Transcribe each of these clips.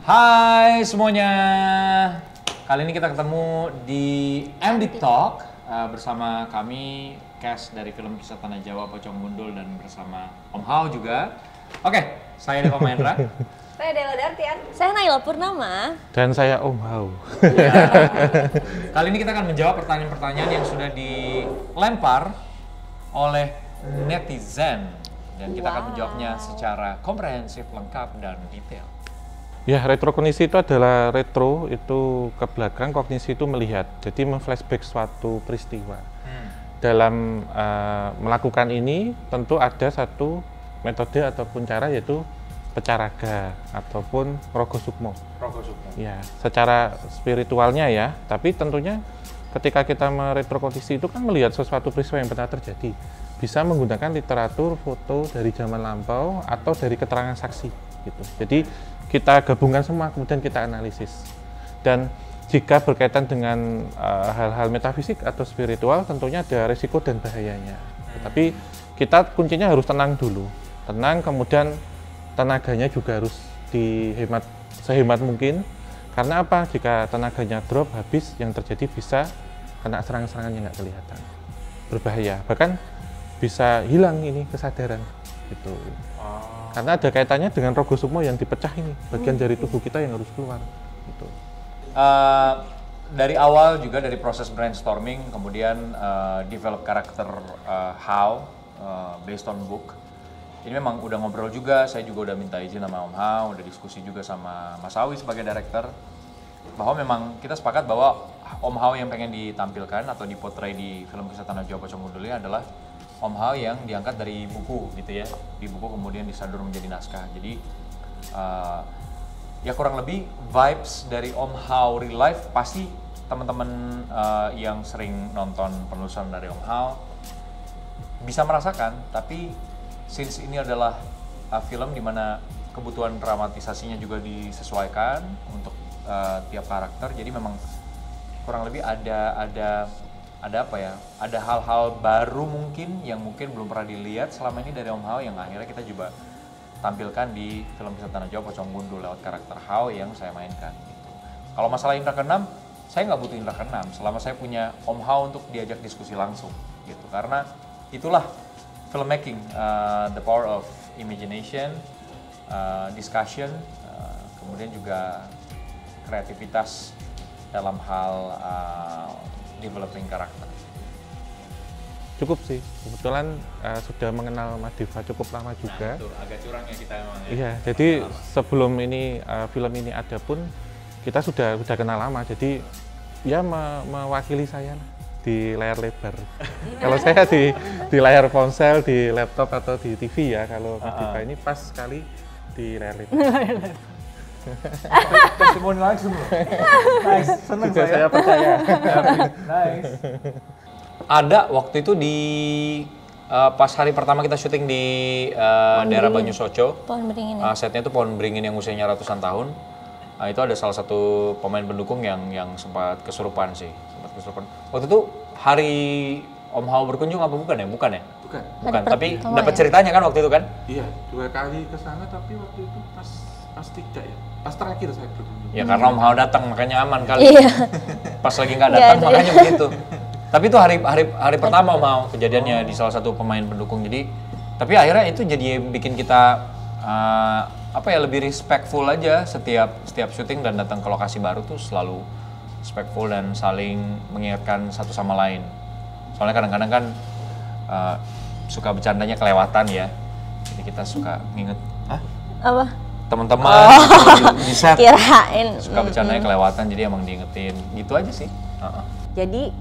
Hai semuanya, kali ini kita ketemu di MD Talk bersama kami cast dari film Kisah Tanah Jawa Pocong Gundul dan bersama Om Hao juga. Oke, saya Deva Mahendra. Saya Dela Dartian. Saya Naila Purnama. Dan saya Om Hao. Ya. Kali ini kita akan menjawab pertanyaan-pertanyaan yang sudah dilempar oleh netizen. Dan kita akan menjawabnya secara komprehensif, lengkap, dan detail. Ya, retrokognisi itu adalah retro, itu ke belakang, kognisi itu melihat. Jadi memflashback suatu peristiwa. Dalam melakukan ini tentu ada satu metode ataupun cara, yaitu pecaraga ataupun rogo sukmo. Rogo sukmo. Ya, secara spiritualnya ya, tapi tentunya ketika kita meretrokognisi itu kan melihat sesuatu peristiwa yang pernah terjadi. Bisa menggunakan literatur, foto dari zaman lampau atau dari keterangan saksi gitu. Jadi kita gabungkan semua kemudian kita analisis. Dan jika berkaitan dengan hal-hal metafisik atau spiritual tentunya ada risiko dan bahayanya. Tapi kita kuncinya harus tenang dulu. Tenang, kemudian tenaganya juga harus dihemat sehemat mungkin. Karena apa? Jika tenaganya drop habis, yang terjadi bisa kena serangan-serangan yang nggak kelihatan. Berbahaya. Bahkan bisa hilang ini kesadaran gitu. Karena ada kaitannya dengan rogo sukmo yang dipecah ini, bagian dari tubuh kita yang harus keluar gitu. Dari awal juga dari proses brainstorming, kemudian develop karakter Hao based on book. Ini memang udah ngobrol juga, saya juga udah minta izin sama Om Hao, udah diskusi juga sama Mas Awi sebagai director, bahwa memang kita sepakat bahwa Om Hao yang pengen ditampilkan atau dipotret di film Kisah Tanah Jawa Pocong Gundul ini adalah Om Hao yang diangkat dari buku gitu ya, di buku kemudian disadur menjadi naskah. Jadi ya kurang lebih vibes dari Om Hao real life pasti teman-teman yang sering nonton penelusuran dari Om Hao bisa merasakan. Tapi since ini adalah film di mana kebutuhan dramatisasinya juga disesuaikan untuk tiap karakter, jadi memang kurang lebih ada apa ya, ada hal-hal baru mungkin yang mungkin belum pernah dilihat selama ini dari Om Hao yang akhirnya kita juga tampilkan di film Kisah Tanah Jawa Pocong Gundul lewat karakter Hao yang saya mainkan gitu. Kalau masalah indra keenam, saya nggak butuh indra keenam selama saya punya Om Hao untuk diajak diskusi langsung gitu, karena itulah filmmaking, the power of imagination, discussion, kemudian juga kreativitas dalam hal developing karakter. Cukup sih, kebetulan sudah mengenal Mas Deva cukup lama juga. Nah, itu agak curang ya kita emang ya. Iya, jadi sebelum ini film ini ada pun kita sudah kenal lama. Jadi ya mewakili saya di layar lebar. Kalau saya di layar ponsel, di laptop atau di TV ya. Kalau Mas Deva ini pas sekali di layar lebar. Testimoni langsung loh. Nice, seneng saya percaya. Nice. Ada waktu itu di pas hari pertama kita syuting di daerah Banyusoco. Pohon beringin. Setnya itu pohon beringin yang usianya ratusan tahun. Itu ada salah satu pemain pendukung yang sempat kesurupan sih. Waktu itu hari Om Hao berkunjung apa bukan ya? Bukan ya? Bukan. Tapi dapat ceritanya kan waktu itu kan? Iya, 2 kali ke sana tapi waktu itu pas tidak ya. Pas terakhir saya berkunjung. Ya karena Om Hao datang makanya aman kali. Iya. Pas lagi nggak datang makanya begitu. Tapi itu hari pertama Om Hao kejadiannya di salah satu pemain pendukung. Jadi tapi akhirnya itu jadi bikin kita lebih respectful aja setiap syuting dan datang ke lokasi baru tuh selalu respectful dan saling mengingatkan satu sama lain. Soalnya kadang-kadang kan suka bercandanya kelewatan ya. Jadi kita suka nginget Apa? teman-teman di set Kirain. suka bercandanya kelewatan, jadi emang diingetin gitu aja sih. Jadi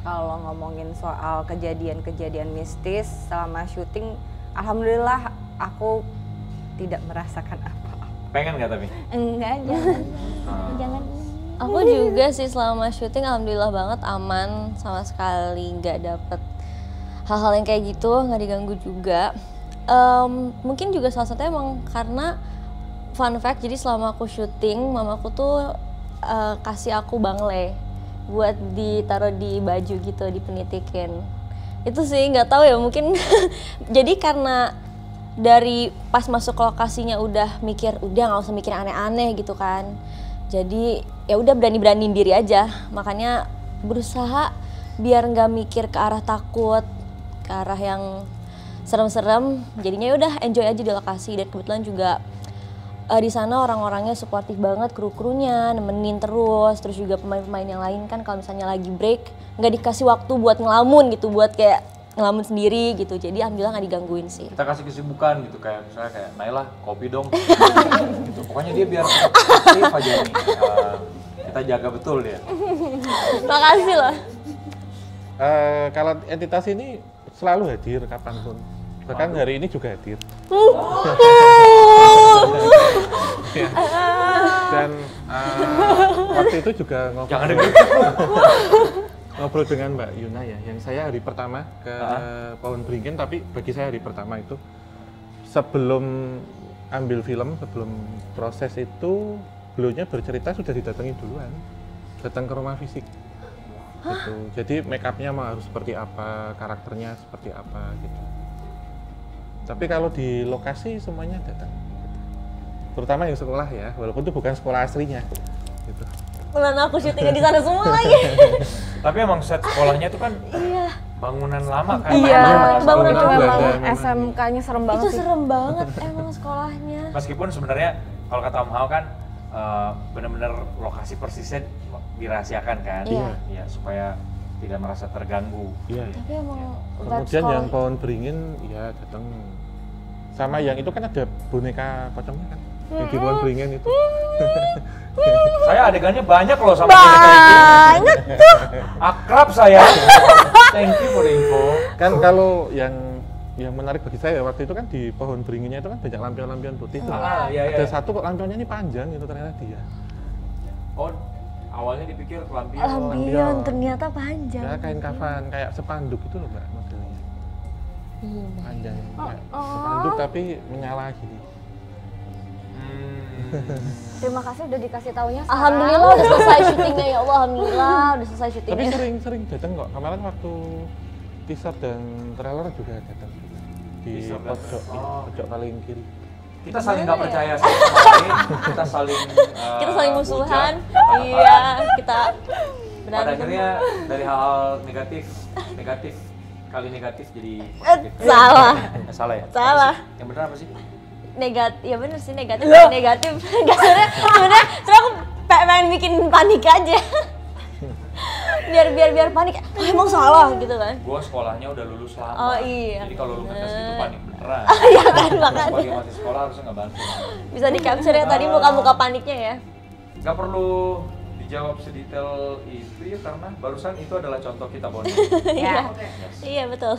kalau ngomongin soal kejadian-kejadian mistis selama syuting, alhamdulillah aku tidak merasakan apa-apa. Pengen nggak tapi? Enggak, jangan. Aku juga sih selama syuting alhamdulillah banget aman, sama sekali nggak dapet hal-hal yang kayak gitu, nggak diganggu juga. Mungkin juga salah satunya emang karena fun fact, jadi selama aku syuting mamaku tuh kasih aku bangle buat ditaruh di baju gitu, dipenitikin. Itu sih nggak tahu ya, mungkin jadi karena dari pas masuk ke lokasinya udah mikir, udah nggak usah mikir aneh-aneh gitu kan. Jadi ya udah berani-beraniin diri aja. Makanya berusaha biar nggak mikir ke arah takut, ke arah yang serem-serem. Jadinya ya udah enjoy aja di lokasi. Dan kebetulan juga di sana orang-orangnya suportif banget, kru-krunya nemenin terus juga pemain-pemain yang lain kan kalau misalnya lagi break nggak dikasih waktu buat ngelamun gitu, buat kayak ngelamun sendiri gitu. Jadi alhamdulillah nggak digangguin sih. Kita kasih kesibukan gitu, kayak misalnya kayak Naila kopi dong gitu. Pokoknya dia biar aktif aja nih. Kita jaga betul dia. Makasih loh. Kalau entitas ini selalu hadir kapanpun. Bahkan hari ini juga hadir. Ya. Dan waktu itu juga ngobrol dengan Mbak Yuna ya, yang saya hari pertama ke Pohon Beringin, tapi bagi saya hari pertama itu sebelum ambil film, sebelum proses itu beliaunya bercerita sudah didatangi duluan, datang ke rumah fisik. Gitu. Jadi make up-nya harus seperti apa, karakternya seperti apa gitu. Tapi kalau di lokasi semuanya datang. Terutama yang sekolah ya, walaupun itu bukan sekolah aslinya. Gitu. Karena aku syutingnya di sana semua lagi. Tapi emang set sekolahnya itu kan bangunan lama kan? Iya, bangunan itu lama. memang SMK-nya serem banget Itu sih. serem banget emang sekolahnya. Meskipun sebenarnya kalau kata Om Hao kan benar-benar lokasi persisnya dirahasiakan kan? Iya. Iya, supaya tidak merasa terganggu. Iya. Tapi emang Kemudian yang Pohon Beringin ya datang. Sama yang itu kan ada boneka pocongnya kan? Yang di Pohon Beringin itu. Saya adegannya banyak loh sama boneka itu. banyak tuh. Akrab saya. Thank you for the info. Kan kalau yang menarik bagi saya waktu itu kan di Pohon Beringinnya itu kan banyak lampion-lampion putih tuh. Iya. Ada satu kok lampionnya ini panjang itu ternyata dia. Oh, awalnya dipikir lampion. Lampion ternyata panjang. Ya kain kafan kayak spanduk itu loh Mbak modelnya. Panjang kayak spanduk tapi menyala gini. Terima kasih udah dikasih taunya. Alhamdulillah udah selesai syutingnya ya Allah, alhamdulillah udah selesai Tapi syutingnya. sering datang kok. Kemarin waktu teaser dan trailer juga datang di Teaser dan pojok paling kiri. Kita saling nggak percaya satu sama lain, kita saling Kita saling musuhan. hujat. Iya, kita Pada berantem. akhirnya dari hal negatif kali negatif jadi positif. Salah. Salah ya? Salah. Apa sih? Yang benar apa sih? Negatif, ya bener sih negatif. Negatif. Enggak sebenarnya aku pengen bikin panik aja. biar panik. Oh, emang salah gitu kan. Gua sekolahnya udah lulus lama. Oh, iya. Jadi kalau lu ngetes gitu panik beneran. Iya kan makanya. Sebagai masih sekolah harusnya nggak bantu. Bisa di capture ya tadi muka-muka paniknya ya. Gak perlu dijawab sedetail itu ya, karena barusan itu adalah contoh kita bonding. Iya. Yes. Iya betul.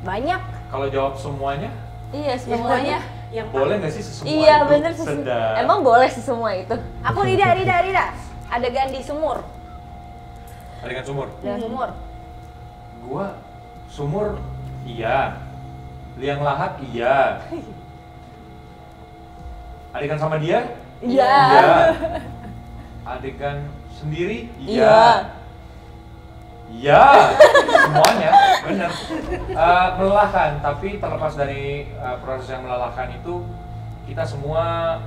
Banyak. Kalau jawab semuanya, Iya semuanya. Yang boleh nggak sih sesemua Iya itu? bener Sedap. Emang boleh sih semua itu. Aku Rida. Adegan di sumur. Adegan sumur. Di sumur. Gua sumur iya. Liang lahat iya. Adegan sama dia? Iya. Iya. Adegan sendiri? Iya. Iya. Semuanya, bener. Melelahkan, tapi terlepas dari proses yang melelahkan itu, kita semua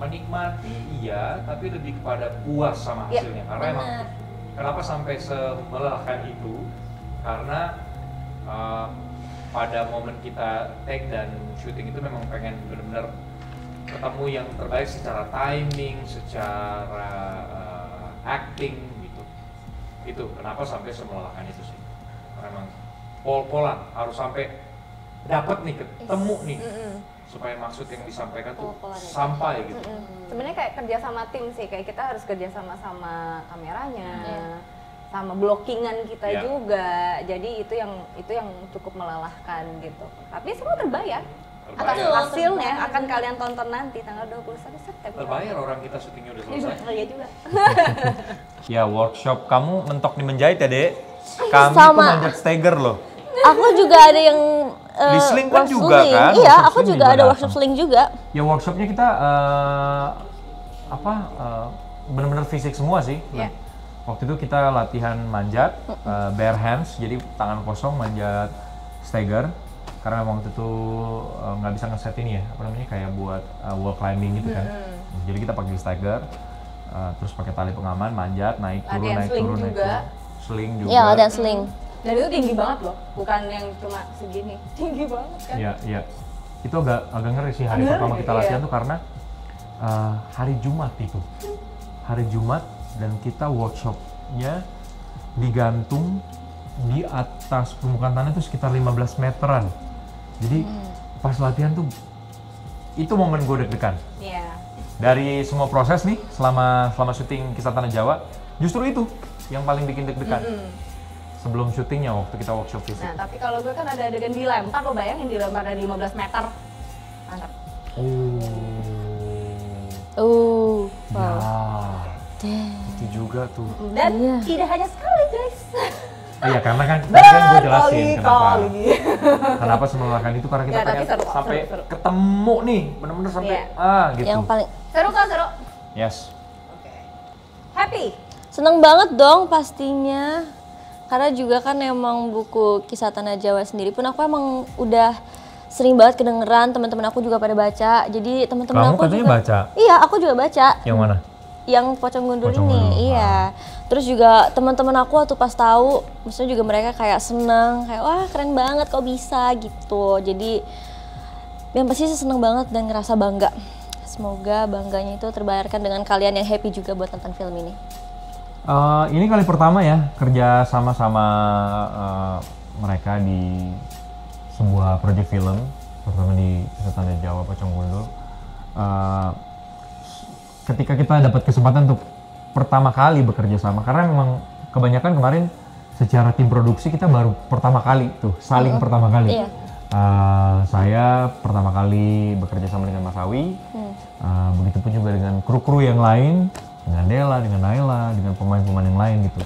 menikmati iya, tapi lebih kepada puas sama hasilnya. Karena emang kenapa sampai melelahkan itu? Karena pada momen kita take dan syuting itu memang pengen benar-benar ketemu yang terbaik secara timing, secara acting gitu. Itu kenapa sampai semelelahkan itu sih. Karena memang pol-polan harus sampai dapat nih, ketemu nih. Supaya maksud yang disampaikan tuh sampai gitu. Sebenarnya kayak kerja sama tim sih, kayak kita harus kerja sama kameranya, sama blockingan kita juga. Jadi itu yang cukup melelahkan gitu. Tapi semua terbayar. Atas hasilnya akan kalian tonton nanti tanggal 21 September. Terbayar orang kita syutingnya udah selesai. Oh iya juga. Ya workshop kamu mentok di menjahit ya Dek? Kami Sama. tuh manjat steger loh. Aku juga ada yang Di sling kan workshop juga sling. kan? Iya, Workshop aku sling juga juga ada datang. workshop sling juga. Ya workshopnya kita benar-benar fisik semua sih. Iya. Waktu itu kita latihan manjat bare hands, jadi tangan kosong manjat steger. karena memang waktu itu nggak bisa ngeset ini ya, apa namanya, kayak buat wall climbing gitu kan. Jadi kita pakai stagger, terus pakai tali pengaman, manjat, naik turun, naik turun, naik turun. Sling juga. Iya, ada sling. Dan itu tinggi banget loh, bukan yang cuma segini, tinggi banget kan. Iya, iya. Itu agak ngeri sih hari pertama kita latihan tuh karena hari Jumat itu. Hari Jumat dan kita workshopnya digantung di atas permukaan tanah itu sekitar 15 meteran. Jadi pas latihan tuh itu momen gue deg-degan. Iya. Dari semua proses nih selama syuting Kisah Tanah Jawa, justru itu yang paling bikin deg-degan. Sebelum syutingnya waktu kita workshop fisik. Nah, tapi kalau gue kan ada adegan dilempar, lo bayangin dilempar dari 15 meter. Mantap. Wow. Ya, itu juga tuh. Dan Iya. tidak hanya sekali, guys. Iya, karena kan gue jelasin kenapa. Kenapa sebelum melakukan itu, karena kita Ya, tapi pengen seru, sampai seru. ketemu nih, bener-bener sampai gitu. Yang paling Seru kan, seru? Yes. Happy? seneng banget dong pastinya. Karena juga kan emang buku Kisah Tanah Jawa sendiri pun aku emang udah sering banget kedengeran, teman-teman aku juga pada baca. Jadi teman-teman Kamu aku katanya juga baca? Iya, aku juga baca. Yang mana? Yang Pocong Gundul Pocong ini, Gundul, iya. Terus juga teman-teman aku waktu pas tahu, maksudnya juga mereka kayak seneng, kayak wah keren banget kok bisa gitu. Jadi yang pasti sih seneng banget dan ngerasa bangga. Semoga bangganya itu terbayarkan dengan kalian yang happy juga buat nonton film ini. Ini kali pertama ya kerja sama-sama mereka di sebuah proyek film, terutama di Kisah Tanah Jawa Pocong Gundul. Ketika kita dapat kesempatan untuk pertama kali bekerja sama, karena memang kebanyakan kemarin secara tim produksi kita baru pertama kali tuh saling pertama kali. Iya. Saya pertama kali bekerja sama dengan Mas Awi, begitupun juga dengan kru-kru yang lain, dengan Dela, dengan Naila, dengan pemain-pemain yang lain gitu.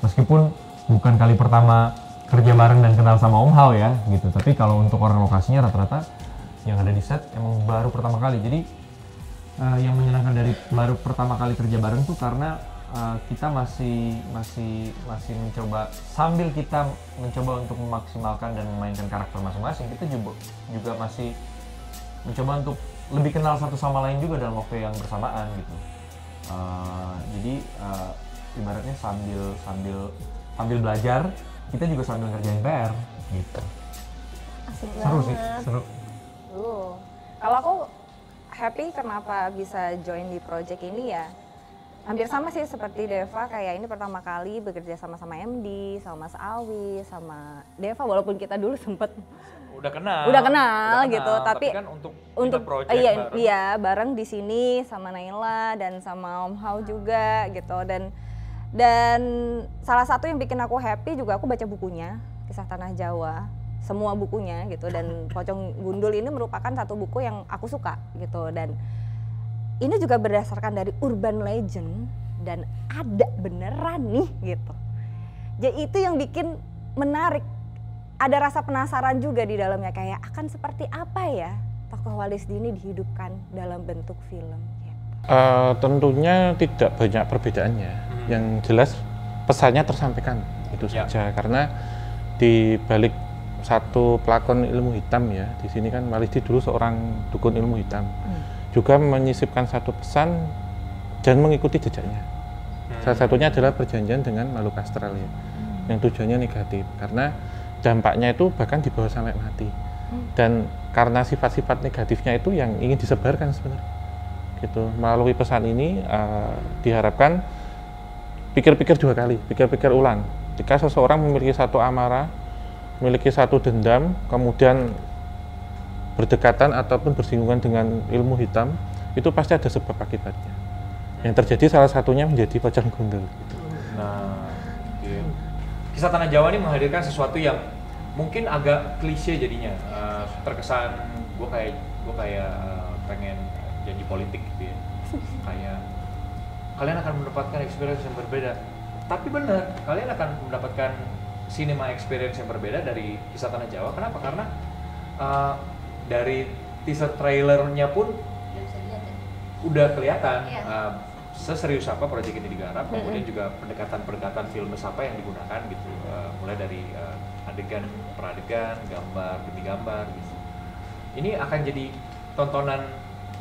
Meskipun bukan kali pertama kerja bareng dan kenal sama Om Hao ya gitu, tapi kalau untuk orang lokasinya rata-rata yang ada di set emang baru pertama kali. Jadi yang menyenangkan dari baru pertama kali kerja bareng tuh karena kita masih mencoba, sambil kita mencoba untuk memaksimalkan dan memainkan karakter masing-masing, kita juga masih mencoba untuk lebih kenal satu sama lain juga dalam waktu yang bersamaan gitu. Jadi ibaratnya sambil belajar, kita juga sambil ngerjain PR gitu. Asik Seru banget. sih, seru. Kalau aku happy kenapa bisa join di project ini ya, hampir sama sih seperti Deva, kayak ini pertama kali bekerja sama MD, sama Mas Awi, sama Deva, walaupun kita dulu sempet Udah kenal gitu, tapi kan untuk project iya bareng di sini sama Naila dan sama Om Hao juga gitu. Dan salah satu yang bikin aku happy juga, aku baca bukunya Kisah Tanah Jawa, semua bukunya gitu, dan Pocong Gundul ini merupakan satu buku yang aku suka gitu. Dan ini juga berdasarkan dari urban legend dan ada beneran nih gitu. Jadi itu yang bikin menarik. Ada rasa penasaran juga di dalamnya, kayak akan seperti apa ya tokoh Walis Dini dihidupkan dalam bentuk film. Tentunya tidak banyak perbedaannya. Yang jelas pesannya tersampaikan itu saja. Karena di balik satu pelakon ilmu hitam ya, di sini kan Walis Dini dulu seorang dukun ilmu hitam, juga menyisipkan satu pesan dan mengikuti jejaknya. Salah satunya adalah perjanjian dengan makhluk astral ya, yang tujuannya negatif karena dampaknya itu bahkan dibawa sampai mati. Dan karena sifat-sifat negatifnya itu yang ingin disebarkan sebenarnya. Gitu. Melalui pesan ini diharapkan pikir-pikir dua kali, pikir-pikir ulang. Jika seseorang memiliki satu amarah, memiliki satu dendam, kemudian berdekatan ataupun bersinggungan dengan ilmu hitam, itu pasti ada sebab akibatnya. Yang terjadi salah satunya menjadi Pocong Gundul. Gitu. Nah, Kisah Tanah Jawa ini menghadirkan sesuatu yang mungkin agak klise jadinya, terkesan gue kayak pengen jadi politik gitu ya, kayak kalian akan mendapatkan experience yang berbeda. Tapi benar, kalian akan mendapatkan cinema experience yang berbeda dari Kisah Tanah Jawa. Kenapa? Karena dari teaser trailernya pun udah kelihatan seserius apa proyek ini digarap, kemudian juga pendekatan filmes apa yang digunakan gitu, mulai dari adegan per adegan, gambar demi gambar gitu. Ini akan jadi tontonan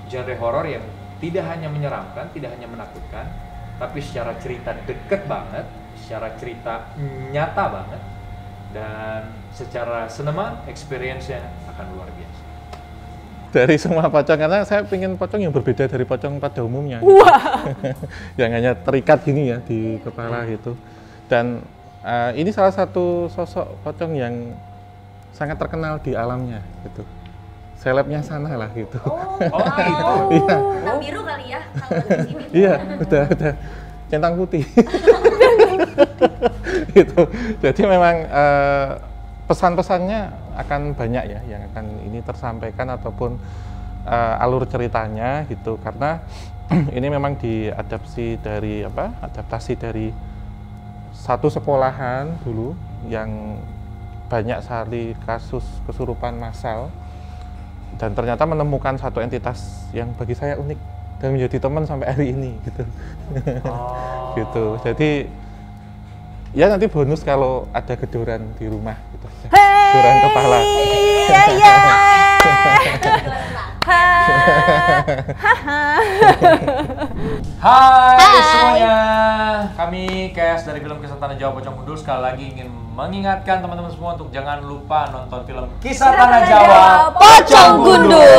genre horor yang tidak hanya menyeramkan, tidak hanya menakutkan, tapi secara cerita deket banget, secara cerita nyata banget, dan secara sinema experience-nya akan luar biasa. Dari semua pocong, karena saya ingin pocong yang berbeda dari pocong pada umumnya. Yang hanya terikat gini ya di kepala gitu. Dan ini salah satu sosok pocong yang sangat terkenal di alamnya gitu. Selebnya sana lah gitu. Gitu. Iya. Centang biru kali ya kalau di sini. Iya, udah centang putih. Gitu. Jadi memang pesan-pesannya akan banyak ya yang akan ini tersampaikan ataupun alur ceritanya gitu, karena ini memang adaptasi dari satu sekolahan dulu yang banyak sekali kasus kesurupan massal, dan ternyata menemukan satu entitas yang bagi saya unik dan menjadi teman sampai hari ini gitu. Gitu. Jadi ya nanti bonus kalau ada gedoran di rumah gitu. Gedoran kepala. Hai semuanya, kami Kes dari film Kisah Tanah Jawa Pocong Gundul sekali lagi ingin mengingatkan teman-teman semua untuk jangan lupa nonton film Kisah Tanah Jawa Pocong Gundul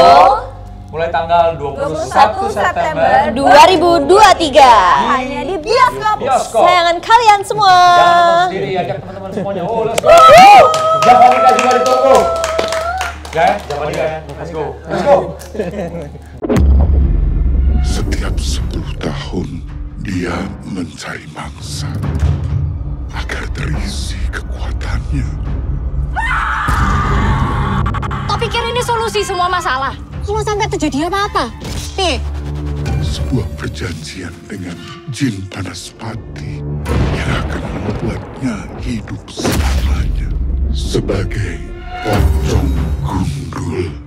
mulai tanggal 21 September 2023 Hanya di bioskop. kesayangan kalian semua. Jangan nonton sendiri, ajak teman-teman semuanya. Oh, let's go. Jangan nikah juga ditunggu. Ya, jangan nikah. Let's go. Let's go. Setiap 10 tahun dia mencari mangsa agar terisi kekuatannya. Kau pikir ini solusi semua masalah? Kalau sampai terjadi apa-apa, Sebuah perjanjian dengan jin Banaspati yang akan membuatnya hidup selamanya sebagai pocong gundul.